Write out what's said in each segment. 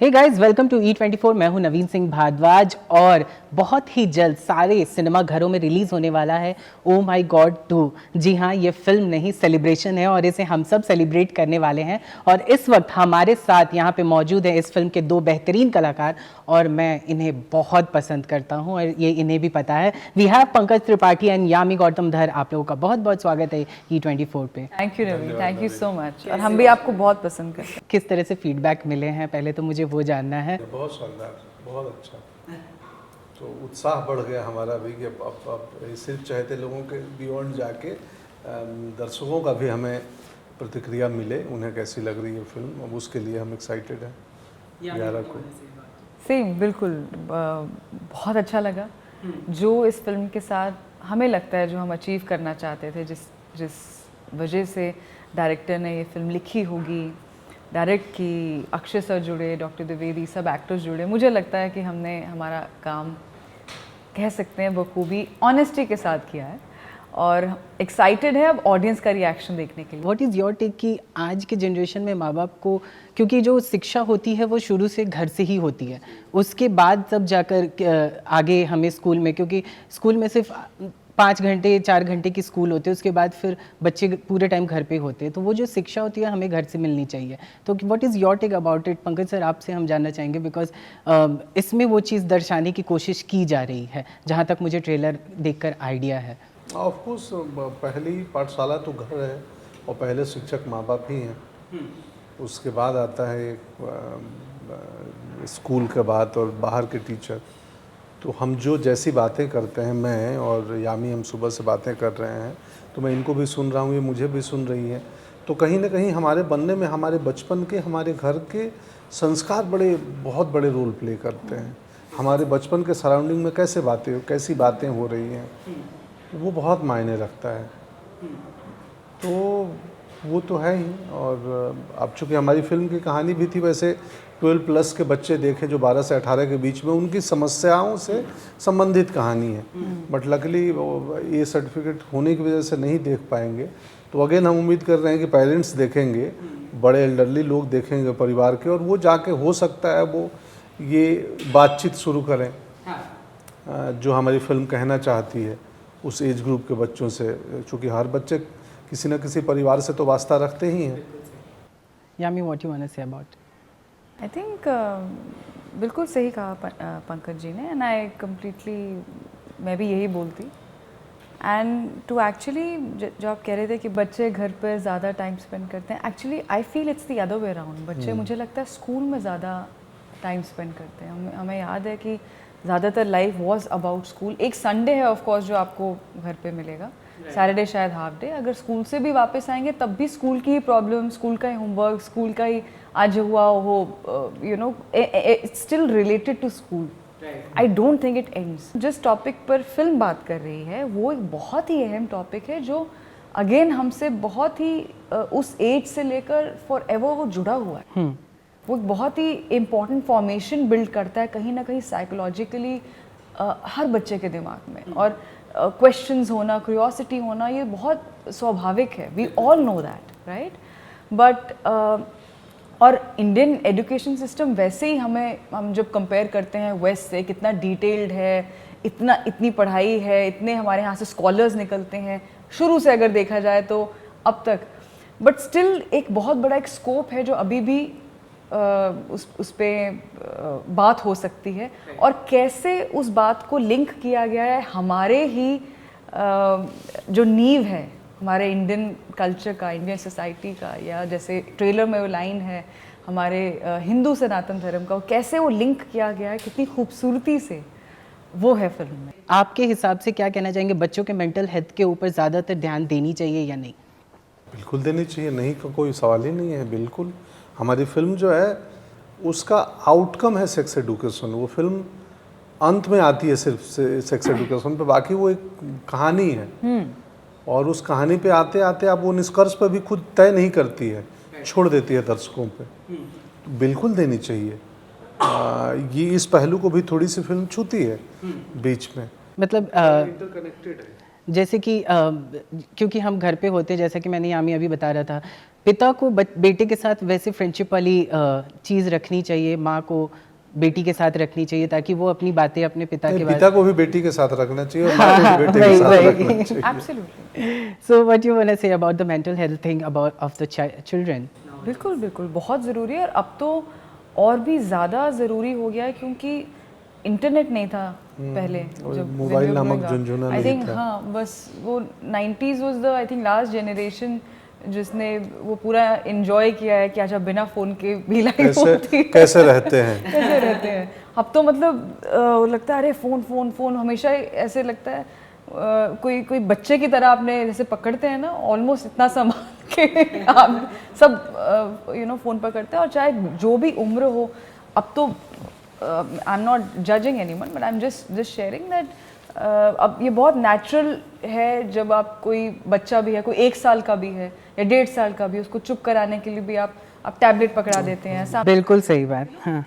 Hey guys, welcome to E24। मैं हूं नवीन सिंह भारद्वाज और बहुत ही जल्द सारे सिनेमा घरों में रिलीज होने वाला है ओ माई गॉड 2। जी हाँ, ये फिल्म नहीं सेलिब्रेशन है और इसे हम सब सेलिब्रेट करने वाले हैं। और इस वक्त हमारे साथ यहाँ पे मौजूद हैं इस फिल्म के दो बेहतरीन कलाकार और मैं इन्हें बहुत पसंद करता हूँ और ये इन्हें भी पता है। We have Pankaj Tripathi and Yami Gautam Dhar. आप लोगों का बहुत बहुत स्वागत है E24 पे। Thank you Naveen, thank you so much. और हम भी आपको बहुत पसंद करते हैं। किस तरह से फीडबैक मिले हैं, पहले तो मुझे वो जानना है। बहुत शानदार, बहुत अच्छा। तो उत्साह बढ़ गया हमारा भी कि अब सिर्फ चाहते लोगों के बियॉन्ड जाके दर्शकों का भी हमें प्रतिक्रिया मिले, उन्हें कैसी लग रही है फिल्म। अब उसके लिए हम एक्साइटेड हैं 11 को। सेम, बिल्कुल। बहुत अच्छा लगा जो इस फिल्म के साथ हमें लगता है जो हम अचीव करना चाहते थे, जिस वजह से डायरेक्टर ने ये फिल्म लिखी होगी, डायरेक्ट की, अक्षय सर जुड़े, डॉक्टर द्विवेदी, सब एक्टर्स जुड़े। मुझे लगता है कि हमने हमारा काम कह सकते हैं बखूबी ऑनेस्टी के साथ किया है और एक्साइटेड है अब ऑडियंस का रिएक्शन देखने के लिए। व्हाट इज़ योर टेक कि आज के जनरेशन में माँ बाप को, क्योंकि जो शिक्षा होती है वो शुरू से घर से ही होती है, उसके बाद तब जाकर आगे हमें स्कूल में, क्योंकि स्कूल में सिर्फ 5 घंटे 4 घंटे की स्कूल होते हैं, उसके बाद फिर बच्चे पूरे टाइम घर पे होते हैं, तो वो जो शिक्षा होती है हमें घर से मिलनी चाहिए। तो what is your take about it? Pankaj sir, आपसे हम जानना चाहेंगे बिकॉज इसमें वो चीज़ दर्शाने की कोशिश की जा रही है, जहाँ तक मुझे ट्रेलर देखकर आइडिया है। ऑफ कोर्स पहली पाठशाला तो घर है और पहले शिक्षक माँ बाप ही हैं। उसके बाद आता है स्कूल के बाद और बाहर के टीचर। तो हम जो जैसी बातें करते हैं, मैं और यामी, हम सुबह से बातें कर रहे हैं, तो मैं इनको भी सुन रहा हूँ, ये मुझे भी सुन रही है। तो कहीं ना कहीं हमारे बनने में हमारे बचपन के, हमारे घर के संस्कार बहुत बड़े रोल प्ले करते हैं। हमारे बचपन के सराउंडिंग में कैसी बातें हो रही हैं, वो बहुत मायने रखता है। तो वो तो है ही। और अब चूँकि हमारी फिल्म की कहानी भी थी, वैसे 12+ के बच्चे देखें जो 12 से 18 के बीच में, उनकी समस्याओं से संबंधित कहानी है। बट लकीली ये सर्टिफिकेट होने की वजह से नहीं देख पाएंगे। तो अगेन हम उम्मीद कर रहे हैं कि पेरेंट्स देखेंगे, बड़े एल्डरली लोग देखेंगे परिवार के, और वो जाके हो सकता है वो ये बातचीत शुरू करें जो हमारी फिल्म कहना चाहती है उस एज ग्रुप के बच्चों से, चूँकि हर बच्चे किसी न किसी परिवार से तो वास्ता रखते ही हैं। Yami, what you want to say about? I think बिल्कुल सही कहा पंकज जी ने, एंड आई कम्प्लीटली, मैं भी यही बोलती। एंड टू एक्चुअली जो आप कह रहे थे कि बच्चे घर पर ज़्यादा टाइम स्पेंड करते हैं, actually I feel it's the other way around. बच्चे मुझे लगता है स्कूल में ज़्यादा टाइम स्पेंड करते हैं। हमें याद है कि ज़्यादातर लाइफ वॉज अबाउट स्कूल। एक संडे है ऑफ कोर्स जो आपको घर पे मिलेगा, सैटरडे शायद हाफ डे। अगर स्कूल से भी वापस आएंगे तब भी स्कूल की ही प्रॉब्लम, स्कूल का ही होमवर्क, स्कूल का ही आज हुआ हो, you know, it's still related to school. I don't think it ends. जिस टॉपिक पर फिल्म बात कर रही है वो एक बहुत ही अहम टॉपिक है जो अगेन हमसे बहुत ही उस एज से लेकर फॉर एवर वो जुड़ा हुआ है। वो एक बहुत ही इम्पॉर्टेंट फॉर्मेशन बिल्ड करता है कहीं ना कहीं साइकोलॉजिकली हर बच्चे के दिमाग में। और क्वेश्चंस होना, क्यूरियोसिटी होना, ये बहुत स्वाभाविक है। We all know that, right? But और इंडियन एजुकेशन सिस्टम वैसे ही हम जब कंपेयर करते हैं वेस्ट से, कितना डिटेल्ड है, इतनी पढ़ाई है, इतने हमारे यहाँ से स्कॉलर्स निकलते हैं शुरू से अगर देखा जाए तो अब तक। बट स्टिल एक बहुत बड़ा एक स्कोप है जो अभी भी उस पे बात हो सकती है। और कैसे उस बात को लिंक किया गया है हमारे ही जो नींव है हमारे इंडियन कल्चर का, इंडियन सोसाइटी का, या जैसे ट्रेलर में वो लाइन है हमारे हिंदू सनातन धर्म का, कैसे वो लिंक किया गया है कितनी खूबसूरती से, वो है फिल्म में। आपके हिसाब से क्या कहना चाहेंगे, बच्चों के मेंटल हेल्थ के ऊपर ज़्यादातर ध्यान देनी चाहिए या नहीं? बिल्कुल देनी चाहिए, नहीं का कोई सवाल ही नहीं है। बिल्कुल, हमारी फिल्म जो है उसका आउटकम है सेक्स एडुकेशन। वो फिल्म अंत में आती है सिर्फ सेक्स एडुकेशन पे, बाकी वो एक कहानी है। और उस कहानी पे आते आते आप वो निष्कर्ष पर भी खुद तय नहीं करती है, छोड़ देती है दर्शकों पे। तो बिल्कुल देनी चाहिए। ये इस पहलू को भी थोड़ी सी फिल्म छूती है बीच में। मतलब इंटरकनेक्टेड है। जैसे कि क्योंकि हम घर पे होते, जैसा कि मैंने यामी अभी बता रहा था, पिता को बेटे के साथ वैसे फ्रेंडशिप वाली चीज़ रखनी चाहिए, माँ को बेटी के साथ रखनी चाहिए, ताकि वो अपनी बातें अपने पिता के पिता को भी बेटी के साथ रखना चाहिए और माँ को भी बेटे के साथ रखना चाहिए। Absolutely. So what you want to say about the mental health thing about of the children? बिल्कुल बिल्कुल, बहुत ज़रूरी है, और अब तो और भी ज़्यादा ज़रूरी हो गया है क्योंकि इंटरनेट नहीं था पहले, जब मोबाइल नामक झुनझुना आई नहीं थिंक, था। हाँ, बस वो 90s was the I think last generation जिसने वो पूरा एंजॉय किया है कि अच्छा बिना फ़ोन के भी लाइफ होती है, कैसे रहते हैं। कैसे रहते हैं। अब तो मतलब लगता है अरे फ़ोन फ़ोन फ़ोन, हमेशा ऐसे लगता है कोई कोई बच्चे की तरह आपने जैसे पकड़ते हैं ना, ऑलमोस्ट इतना संभाल के आप सब फ़ोन पकड़ते हैं, और चाहे जो भी उम्र हो। अब तो I am not judging anyone, but I am just sharing that अब ये बहुत नेचुरल है, जब आप कोई बच्चा भी है, कोई 1 साल का भी है या 1.5 साल का भी, उसको चुप कराने के लिए भी आप टैबलेट पकड़ा देते हैं। बिल्कुल सही बात। हाँ,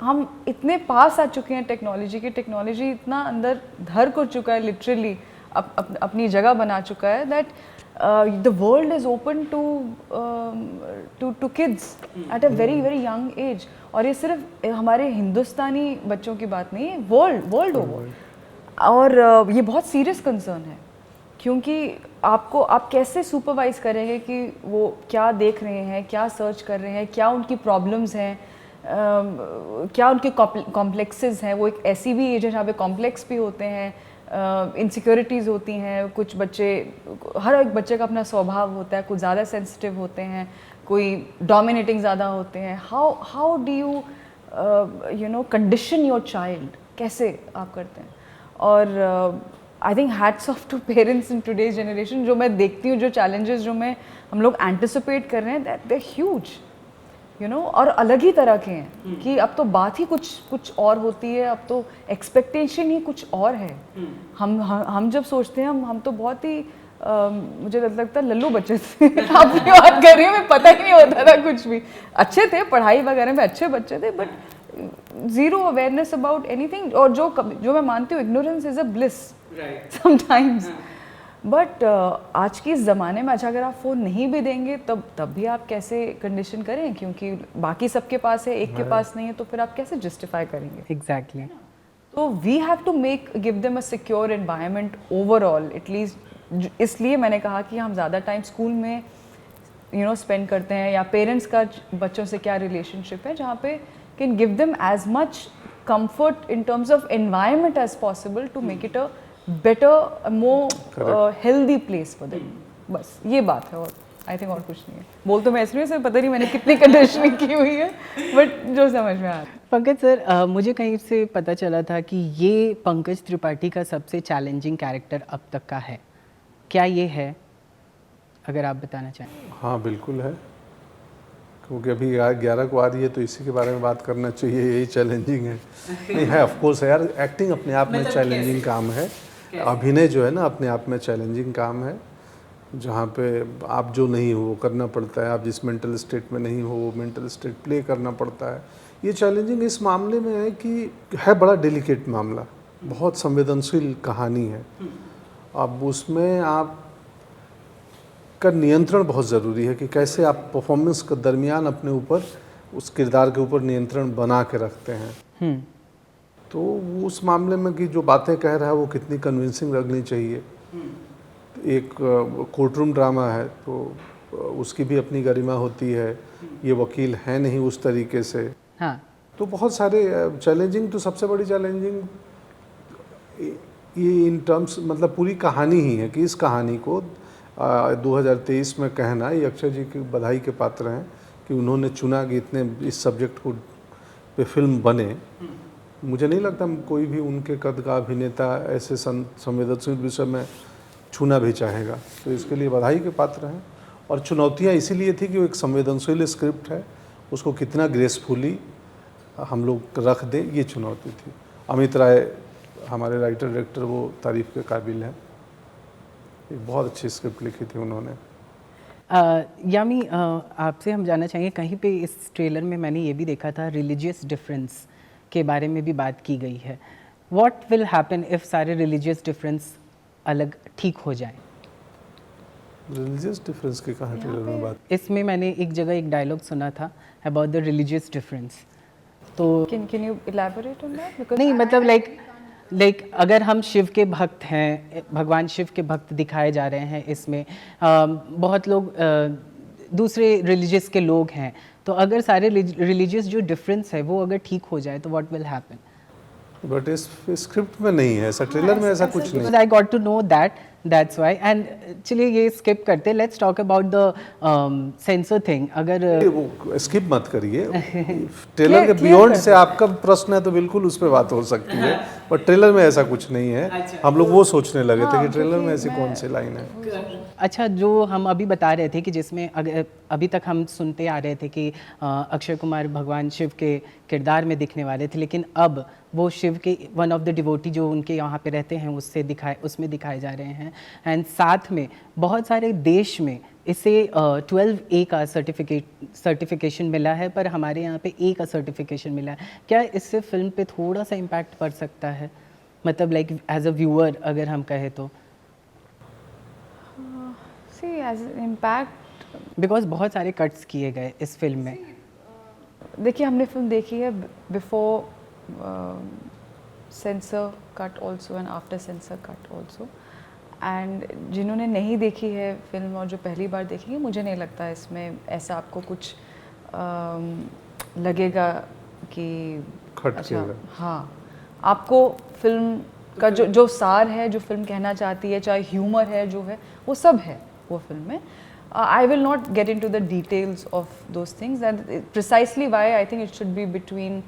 हम इतने पास आ चुके हैं टेक्नोलॉजी की, टेक्नोलॉजी इतना अंदर घर कर चुका है, लिटरली अपनी जगह बना चुका है, that the world is open to kids at a very very young age. और ये सिर्फ हमारे हिंदुस्तानी बच्चों की बात नहीं है, वर्ल्ड ओवर। और ये बहुत सीरियस कंसर्न है, क्योंकि आप कैसे सुपरवाइज करेंगे कि वो क्या देख रहे हैं, क्या सर्च कर रहे हैं, क्या उनकी प्रॉब्लम्स हैं, क्या उनके कॉम्प्लेक्सेस हैं। वो एक ऐसी भी एज है जहाँ पे कॉम्प्लेक्स भी होते हैं, इनसिक्योरिटीज़ होती हैं। कुछ बच्चे, हर एक बच्चे का अपना स्वभाव होता है, कुछ ज़्यादा सेंसिटिव होते हैं, कोई डोमिनेटिंग ज़्यादा होते हैं। How do you condition your child, कैसे आप करते हैं? और I think hats off to parents in today's generation. जो मैं देखती हूँ, जो चैलेंजेस जो हम लोग एंटिसिपेट कर रहे हैं, दैट दे ह्यूज, और अलग ही तरह के हैं कि अब तो बात ही कुछ और होती है, अब तो एक्सपेक्टेशन ही कुछ और है। हम जब सोचते हैं, हम तो बहुत ही मुझे लगता है लल्लू बच्चे थे। आपकी बात कर रही हूँ, मैं, पता ही नहीं होता था कुछ भी। अच्छे थे, पढ़ाई वगैरह में अच्छे बच्चे थे, but zero awareness about anything. और जो मैं मानती हूँ, ignorance is a bliss sometimes. But आज के इस ज़माने में अच्छा, अगर आप फ़ोन नहीं भी देंगे तब भी आप कैसे कंडीशन करें, क्योंकि बाकी सबके पास है, एक के पास नहीं है, तो फिर आप कैसे जस्टिफाई करेंगे? एग्जैक्टली। तो we have to give them a secure environment overall, at least. इसलिए मैंने कहा कि हम ज़्यादा टाइम स्कूल में स्पेंड करते हैं, या पेरेंट्स का बच्चों से क्या रिलेशनशिप है, जहाँ पे can give them as much comfort in terms of environment as possible to make it a better, a more healthy place for them. बस ये बात है, और आई थिंक और कुछ नहीं है। बोल तो मैं इसलिए से पता नहीं मैंने कितनी कंडीशनिंग की हुई है, बट जो समझ में आ रहा है। पंकज सर, मुझे कहीं से पता चला था कि ये पंकज त्रिपाठी का सबसे चैलेंजिंग कैरेक्टर अब तक का है, क्या ये है? अगर आप बताना चाहें। हाँ बिल्कुल है, क्योंकि अभी 11 को आ रही है, तो इसी के बारे में बात करना चाहिए। यही चैलेंजिंग है। नहीं है, ऑफ कोर्स है यार, एक्टिंग अपने आप में चैलेंजिंग काम है। अभिनय जो है ना, अपने आप में चैलेंजिंग काम है, जहाँ पे आप जो नहीं हो वो करना पड़ता है, आप जिस मेंटल स्टेट में नहीं हो वो मेंटल स्टेट प्ले करना पड़ता है। ये चैलेंजिंग इस मामले में है कि है बड़ा डेलिकेट मामला, बहुत संवेदनशील कहानी है। अब उसमें आप का नियंत्रण बहुत ज़रूरी है कि कैसे आप परफॉर्मेंस के दरमियान अपने ऊपर, उस किरदार के ऊपर नियंत्रण बना के रखते हैं। तो उस मामले में कि जो बातें कह रहा है वो कितनी कन्विंसिंग लगनी चाहिए। एक कोर्टरूम ड्रामा है, तो उसकी भी अपनी गरिमा होती है। ये वकील है नहीं उस तरीके से। हाँ, तो बहुत सारे चैलेंजिंग, तो सबसे बड़ी चैलेंजिंग ये इन टर्म्स, मतलब पूरी कहानी ही है कि इस कहानी को 2023 में कहना, ये अक्षय जी की बधाई के पात्र हैं कि उन्होंने चुना कि इतने इस सब्जेक्ट को पे फिल्म बने। मुझे नहीं लगता कोई भी उनके कद का अभिनेता ऐसे संवेदनशील विषय में छूना भी चाहेगा, तो इसके लिए बधाई के पात्र हैं। और चुनौतियां इसीलिए थी कि वो एक संवेदनशील स्क्रिप्ट है, उसको कितना ग्रेसफुली हम लोग रख दें, ये चुनौती थी। अमित राय हमारे राइटर डायरेक्टर, वो तारीफ़ के काबिल हैं। एक बहुत अच्छी स्क्रिप्ट लिखी थी उन्होंने। यामी, आपसे हम जानना चाहेंगे, कहीं पे इस ट्रेलर में मैंने ये भी देखा था, रिलीजियस डिफरेंस के बारे में भी बात की गई है। व्हाट विल हैपन इफ़ सारे रिलीजियस डिफरेंस अलग ठीक हो जाए। रिलीजियस डिफरेंस की कहाँ ट्रेलर में बात? इसमें मैंने एक जगह एक डायलॉग सुना था अबाउट द रिलीजियस डिफरेंस, तो Can you elaborate on that? Because नहीं मतलब लाइक अगर हम शिव के भक्त हैं, भगवान शिव के भक्त दिखाए जा रहे हैं इसमें, बहुत लोग दूसरे रिलीजियस के लोग हैं, तो अगर सारे रिलीजियस जो डिफरेंस है वो अगर ठीक हो जाए तो व्हाट विल हैपन? बट इस स्क्रिप्ट में नहीं है ऐसा, ट्रेलर में ऐसा कुछ नहीं। I got to know that's why. And चलिए ये स्किप करते, let's talk about the censor thing. अगर वो स्किप मत करिए, ट्रेलर के बियॉन्ड से आपका प्रश्न है तो बिल्कुल उस पर बात हो सकती है, पर ट्रेलर में ऐसा कुछ नहीं है। हम लोग वो सोचने लगे थे कि ट्रेलर में ऐसी कौन सी लाइन है। अच्छा, जो हम अभी बता रहे थे कि जिसमें अभी तक हम सुनते आ रहे थे कि अक्षय कुमार भगवान शिव के किरदार में दिखने वाले थे, लेकिन अब वो शिव के वन ऑफ द डिवोटी जो उनके यहाँ पे रहते हैं उसमें दिखाए जा रहे हैं। एंड साथ में बहुत सारे देश में इसे 12A का सर्टिफिकेशन मिला है, पर हमारे यहाँ पे A का सर्टिफिकेशन मिला है। क्या इससे फिल्म पे थोड़ा सा इम्पैक्ट पड़ सकता है, मतलब लाइक एज अ व्यूअर अगर हम कहें तो? see as an impact, because बहुत सारे कट्स किए गए इस फिल्म में। देखिए हमने फिल्म देखी है before sensor cut also and after sensor cut also, and जिन्होंने नहीं देखी है फिल्म और जो पहली बार देखेंगे, मुझे नहीं लगता इसमें ऐसा आपको कुछ लगेगा कि खटकेगा। हाँ, आपको फिल्म का जो सार है, जो फिल्म कहना चाहती है, चाहे ह्यूमर है जो है, वो सब है वो फिल्म में। I will not get into the details of those things, and precisely why I think it should be between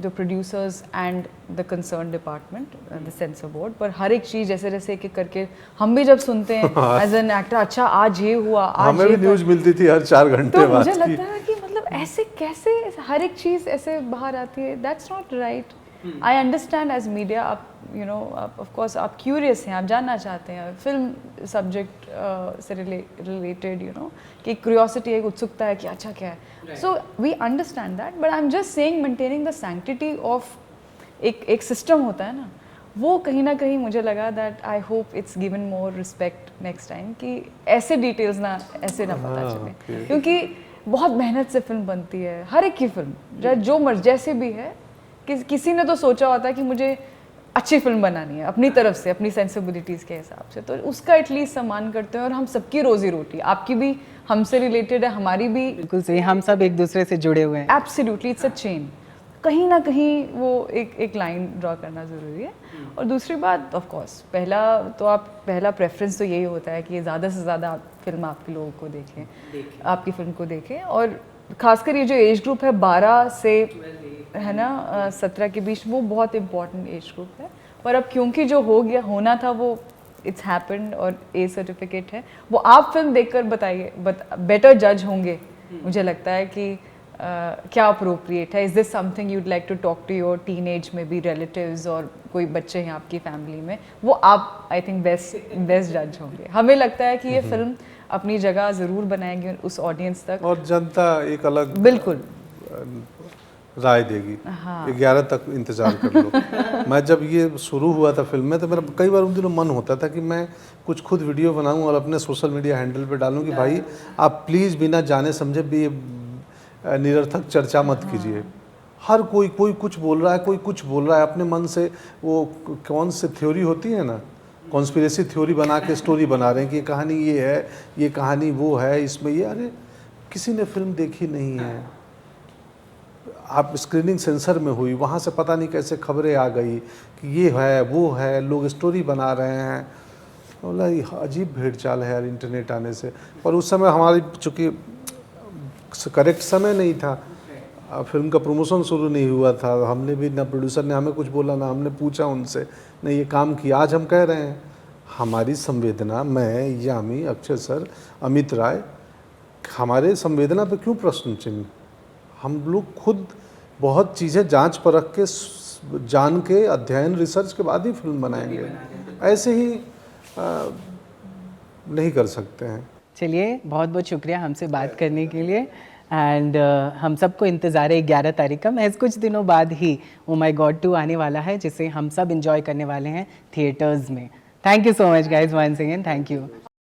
the producers and the concerned department, the censor board. पर हर एक चीज़ जैसे जैसे एक एक करके हम भी जब सुनते हैं as an actor, अच्छा आज ये हुआ, आज हमें भी न्यूज़ मिलती थी हर 4 घंटे तो बाद मुझे की। लगता है कि मतलब ऐसे कैसे हर एक चीज़ ऐसे बाहर आती है, that's not right. I understand as media, आप you know of course आप curious हैं, आप जानना चाहते हैं फिल्म सब्जेक्ट से related, you know, कि curiosity एक उत्सुकता है कि अच्छा क्या है। So we understand that, but I'm just saying maintaining the sanctity of एक system होता है ना, वो कहीं ना कहीं मुझे लगा that I hope it's given more respect next time, कि ऐसे details ना ऐसे ना पता चले, क्योंकि बहुत मेहनत से फिल्म बनती है, हर एक की फिल्म जो मर्जी जैसे भी है, किसी ने तो सोचा होता है कि मुझे अच्छी फिल्म बनानी है अपनी तरफ से, अपनी सेंसिबिलिटीज़ के हिसाब से, तो उसका एटलीस्ट सम्मान करते हैं। और हम सबकी रोजी रोटी, आपकी भी हमसे रिलेटेड है, हमारी भी बिल्कुल सही, हम सब एक दूसरे से जुड़े हुए हैं। Absolutely, it's a chain. कहीं ना कहीं वो एक लाइन ड्रॉ करना ज़रूरी है। और दूसरी बात, ऑफ कोर्स पहला प्रेफरेंस तो यही होता है कि ज़्यादा से ज़्यादा फिल्म आपके लोगों को देखें, आपकी फिल्म को देखें। और ख़ासकर ये जो एज ग्रुप है 12 से है ना 17 के बीच, वो बहुत इम्पॉर्टेंट एज ग्रुप है। पर अब क्योंकि जो होना था वो इट्स हैपेंड और ए सर्टिफिकेट है, वो आप फिल्म देखकर बताइए, बेटर जज होंगे। मुझे लगता है कि क्या अप्रोप्रिएट है, is this something you'd like to talk to your teenage maybe relatives और कोई बच्चे हैं आपकी फैमिली में, वो आप आई थिंक बेस्ट जज होंगे। हमें लगता है कि ये फिल्म अपनी जगह ज़रूर बनाएगी उस ऑडियंस तक, और जनता एक अलग बिल्कुल राय देगी। 11 तक इंतजार कर लो। मैं जब ये शुरू हुआ था फिल्म में, तो मेरा कई बार उन दिनों मन होता था कि मैं कुछ खुद वीडियो बनाऊं और अपने सोशल मीडिया हैंडल पे डालूं कि भाई आप प्लीज़ बिना जाने समझे भी निरर्थक चर्चा मत कीजिए। हर कोई कुछ बोल रहा है, कोई कुछ बोल रहा है अपने मन से। वो कौन सी थ्योरी होती है ना, कॉन्स्पिरेसी थ्योरी बना के स्टोरी बना रहे हैं कि ये कहानी ये है, ये कहानी वो है, इसमें ये, अरे किसी ने फिल्म देखी नहीं है। आप स्क्रीनिंग सेंसर में हुई, वहाँ से पता नहीं कैसे खबरें आ गई कि ये है वो है, लोग स्टोरी बना रहे हैं। बोला ये अजीब भेड़ चाल है यार इंटरनेट आने से। पर उस समय हमारी चूँकि करेक्ट समय नहीं था, फिल्म का प्रमोशन शुरू नहीं हुआ था, हमने भी ना प्रोड्यूसर ने हमें कुछ बोला, ना हमने पूछा उनसे, नहीं ये काम किया। आज हम कह रहे हैं, हमारी संवेदना, मैं, यामी, अक्षय सर, अमित राय, हमारे संवेदना पे क्यों प्रश्न चिन्ह? हम लोग खुद बहुत चीज़ें जांच परख के, जान के, अध्ययन रिसर्च के बाद ही फिल्म बनाएंगे, ऐसे ही नहीं कर सकते हैं। चलिए, बहुत बहुत शुक्रिया हमसे बात करने के लिए। एंड हम सबको इंतज़ार है 11 तारीख का। महज कुछ दिनों बाद ही ओ माई गॉड 2 आने वाला है, जिसे हम सब इंजॉय करने वाले हैं थिएटर्स में। Thank you so much, guys, once again. Thank you.